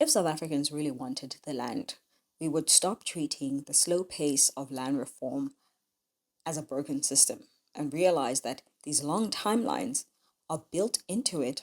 If South Africans really wanted the land, we would stop treating the slow pace of land reform as a broken system and realize that these long timelines are built into it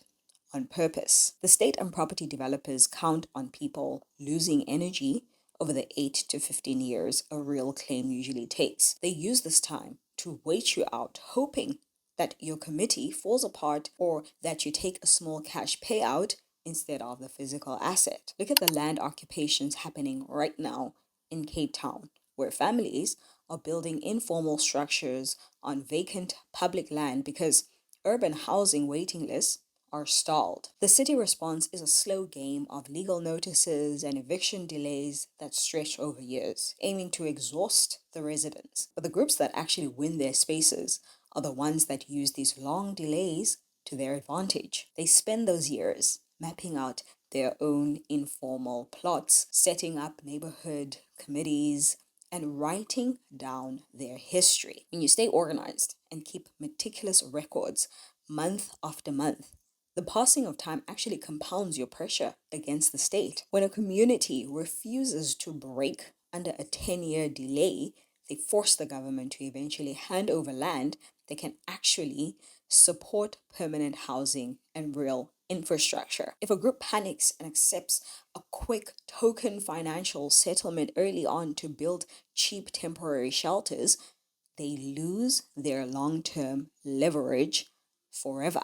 on purpose. The state and property developers count on people losing energy over the 8 to 15 years a real claim usually takes. They use this time to wait you out, hoping that your committee falls apart or that you take a small cash payout instead of the physical asset. Look at the land occupations happening right now in Cape Town, where families are building informal structures on vacant public land because urban housing waiting lists are stalled. The city response is a slow game of legal notices and eviction delays that stretch over years, aiming to exhaust the residents. But the groups that actually win their spaces are the ones that use these long delays to their advantage. They spend those years mapping out their own informal plots, setting up neighborhood committees, and writing down their history. When you stay organized and keep meticulous records month after month, the passing of time actually compounds your pressure against the state. When a community refuses to break under a 10-year delay, they force the government to eventually hand over land that can actually support permanent housing and real infrastructure. If a group panics and accepts a quick token financial settlement early on to build cheap temporary shelters, they lose their long-term leverage forever.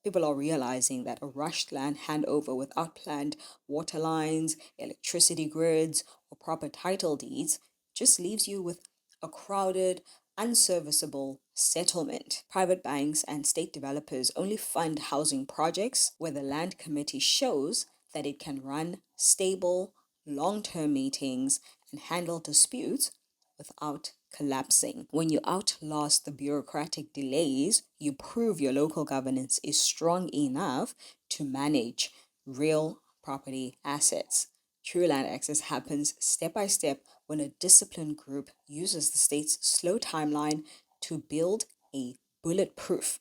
People are realizing that a rushed land handover without planned water lines, electricity grids, or proper title deeds just leaves you with a crowded, unserviceable settlement. Private banks and state developers only fund housing projects where the land committee shows that it can run stable, long-term meetings and handle disputes without collapsing. When you outlast the bureaucratic delays, you prove your local governance is strong enough to manage real property assets. True land access happens step by step when a disciplined group uses the state's slow timeline to build a bulletproof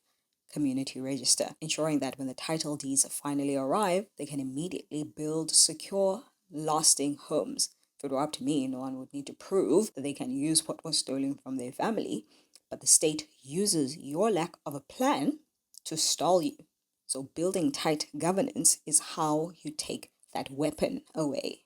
community register, ensuring that when the title deeds finally arrive, they can immediately build secure, lasting homes. If it were up to me, no one would need to prove that they can use what was stolen from their family, but the state uses your lack of a plan to stall you. So building tight governance is how you take that weapon away.